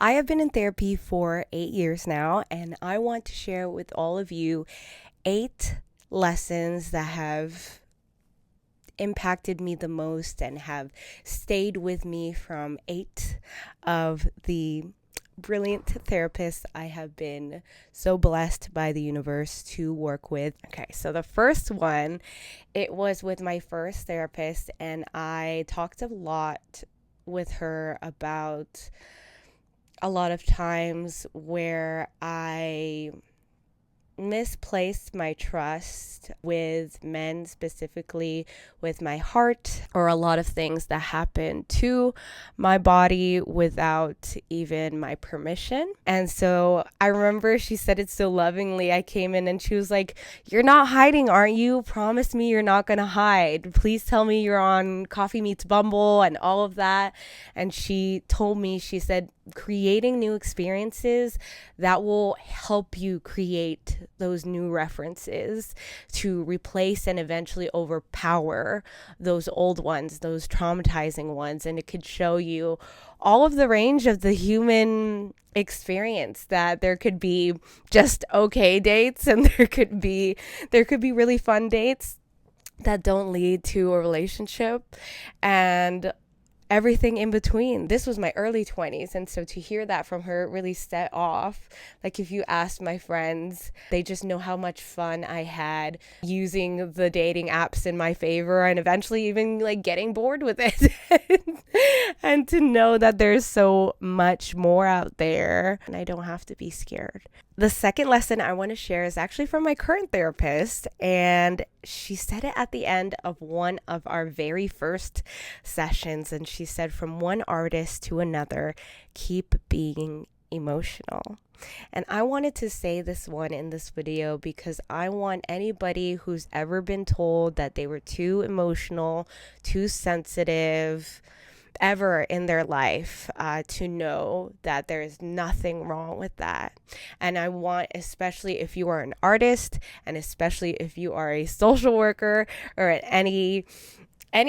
I have been in therapy for 8 years now, and I want to share with all of you 8 lessons that have impacted me the most and have stayed with me from 8 of the brilliant therapists I have been so blessed by the universe to work with. Okay, so the first one, it was with my first therapist, and I talked a lot with her about a lot of times where I misplaced my trust with men, specifically with my heart, or a lot of things that happened to my body without even my permission. And so I remember she said it so lovingly. I came in and she was like, "You're not hiding, aren't you? Promise me you're not gonna hide. Please tell me you're on Coffee Meets Bumble and all of that." And she told me, she said, creating new experiences that will help you create those new references to replace and eventually overpower those old ones, those traumatizing ones. And it could show you all of the range of the human experience, that there could be just okay dates and there could be really fun dates that don't lead to a relationship, and everything in between. This was my early 20s, and so to hear that from her really set off. Like, if you ask my friends, they just know how much fun I had using the dating apps in my favor, and eventually even like getting bored with it. And to know that there's so much more out there and I don't have to be scared. The second lesson I want to share is actually from my current therapist, and she said it at the end of one of our very first sessions. And she said, "From one artist to another, keep being emotional." And I wanted to say this one in this video because I want anybody who's ever been told that they were too emotional, too sensitive, ever in their life, to know that there is nothing wrong with that. And I want, especially if you are an artist, and especially if you are a social worker or at any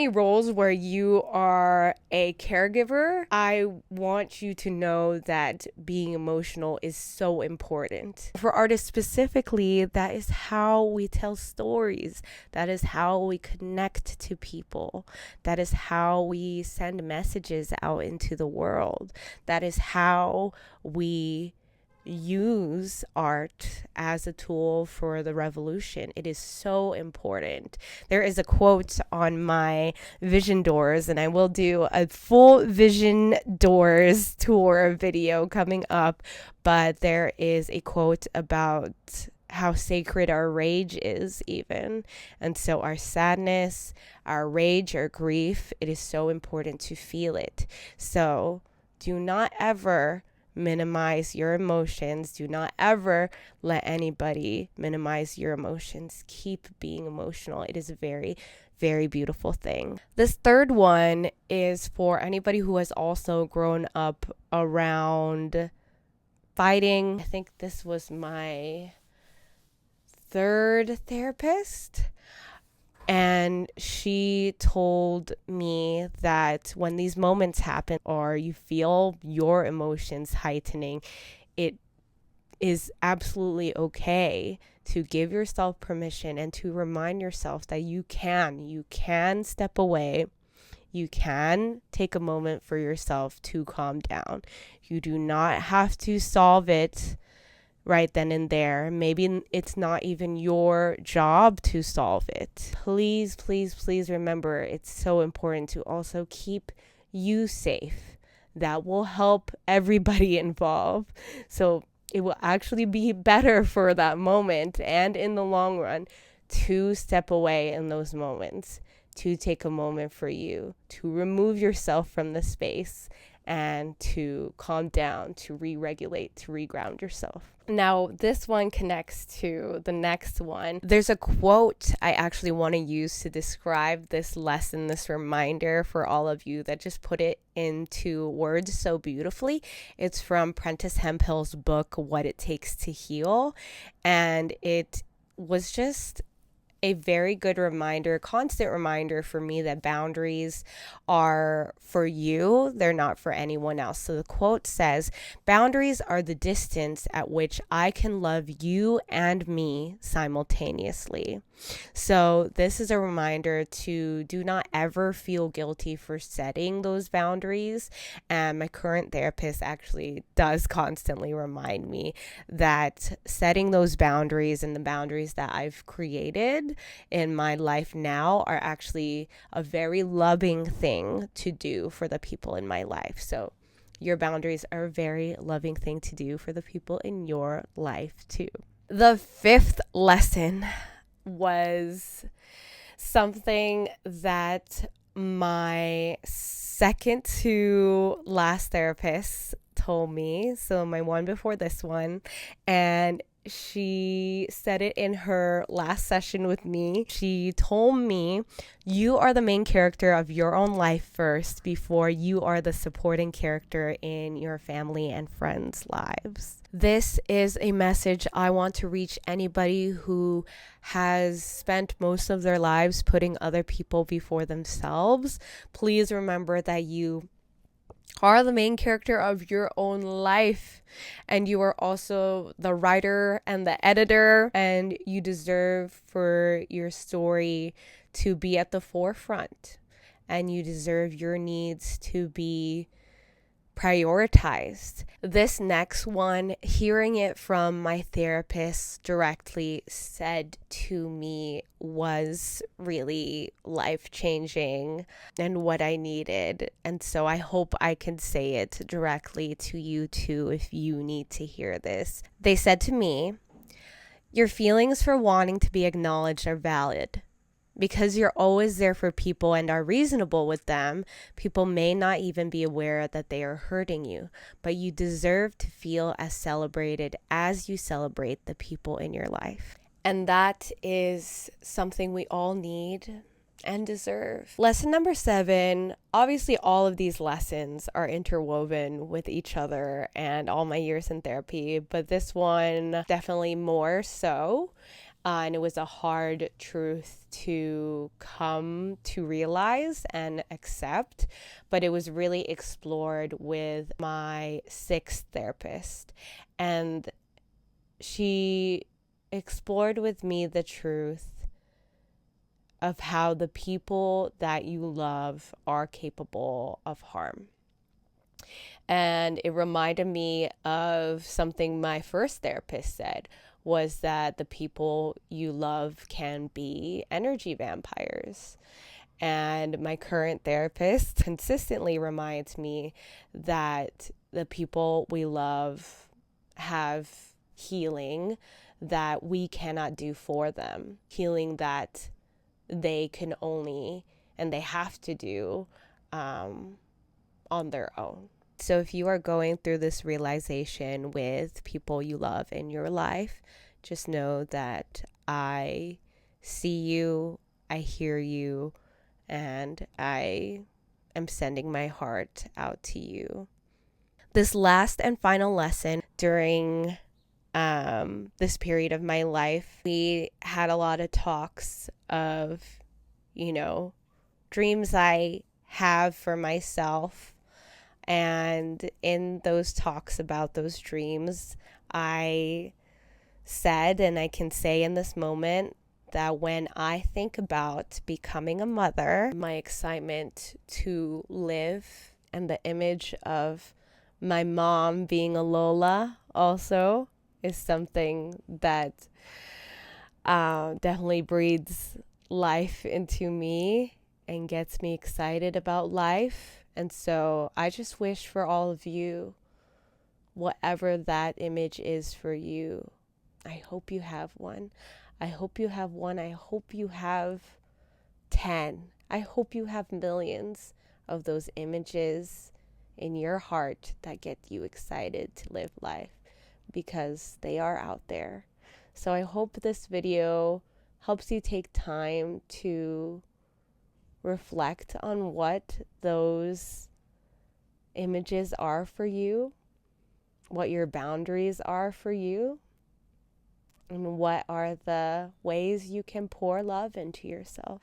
roles where you are a caregiver, I want you to know that being emotional is so important. For artists specifically, that is how we tell stories. That is how we connect to people. That is how we send messages out into the world. That is how we use art as a tool for the revolution. It is so important. There is a quote on my vision doors, and I will do a full vision doors tour video coming up, but there is a quote about how sacred our rage is, even. And so our sadness, our rage, our grief, it is so important to feel it. So do not ever minimize your emotions. Do not ever let anybody minimize your emotions. Keep being emotional. It is a very, very beautiful thing. This third one is for anybody who has also grown up around fighting. I think this was my third therapist. And she told me that when these moments happen or you feel your emotions heightening, it is absolutely okay to give yourself permission and to remind yourself that you can step away. You can take a moment for yourself to calm down. You do not have to solve it right then and there. Maybe it's not even your job to solve it. Please, please, please remember, it's so important to also keep you safe. That will help everybody involved. So it will actually be better for that moment and in the long run to step away in those moments, to take a moment for you, to remove yourself from the space and to calm down, to re-regulate, to reground yourself. Now, this one connects to the next one. There's a quote I actually want to use to describe this lesson, this reminder for all of you that just put it into words so beautifully. It's from Prentice Hemphill's book, What It Takes to Heal. And it was just a very good reminder, constant reminder for me that boundaries are for you. They're not for anyone else. So the quote says, boundaries are the distance at which I can love you and me simultaneously. So this is a reminder to do not ever feel guilty for setting those boundaries. And my current therapist actually does constantly remind me that setting those boundaries and the boundaries that I've created in my life now are actually a very loving thing to do for the people in my life. So your boundaries are a very loving thing to do for the people in your life too. The fifth lesson was something that my second to last therapist told me. So my one before this one, and she said it in her last session with me. She told me, you are the main character of your own life first before you are the supporting character in your family and friends' lives. This is a message I want to reach anybody who has spent most of their lives putting other people before themselves. Please remember that you are the main character of your own life, and you are also the writer and the editor, and you deserve for your story to be at the forefront, and you deserve your needs to be prioritized. This next one, hearing it from my therapist directly said to me, was really life-changing and what I needed. And so I hope I can say it directly to you too if you need to hear this. They said to me, your feelings for wanting to be acknowledged are valid. Because you're always there for people and are reasonable with them, people may not even be aware that they are hurting you, but you deserve to feel as celebrated as you celebrate the people in your life. And that is something we all need and deserve. Lesson number 7, obviously all of these lessons are interwoven with each other and all my years in therapy, but this one definitely more so. And it was a hard truth to come to realize and accept, but it was really explored with my 6th therapist. And she explored with me the truth of how the people that you love are capable of harm. And it reminded me of something my first therapist said, was that the people you love can be energy vampires. And my current therapist consistently reminds me that the people we love have healing that we cannot do for them, healing that they can only and they have to do on their own. So if you are going through this realization with people you love in your life, just know that I see you, I hear you, and I am sending my heart out to you. This last and final lesson during this period of my life, we had a lot of talks of, dreams I have for myself. And in those talks about those dreams, I said, and I can say in this moment, that when I think about becoming a mother, my excitement to live and the image of my mom being a Lola also is something that definitely breathes life into me and gets me excited about life. And so I just wish for all of you, whatever that image is for you, I hope you have one. I hope you have one. I hope you have 10. I hope you have millions of those images in your heart that get you excited to live life, because they are out there. So I hope this video helps you take time to reflect on what those images are for you, what your boundaries are for you, And what are the ways you can pour love into yourself?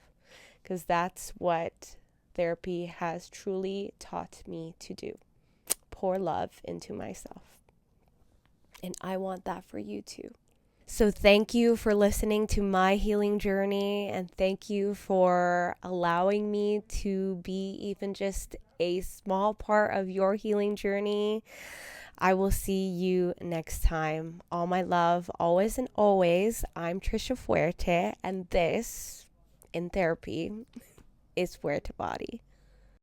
Because that's what therapy has truly taught me to do. Pour love into myself. And I want that for you too. So thank you for listening to my healing journey, and thank you for allowing me to be even just a small part of your healing journey. I will see you next time. All my love, always and always. I'm Trisha Fuerte, and this, in therapy, is Fuerte Body.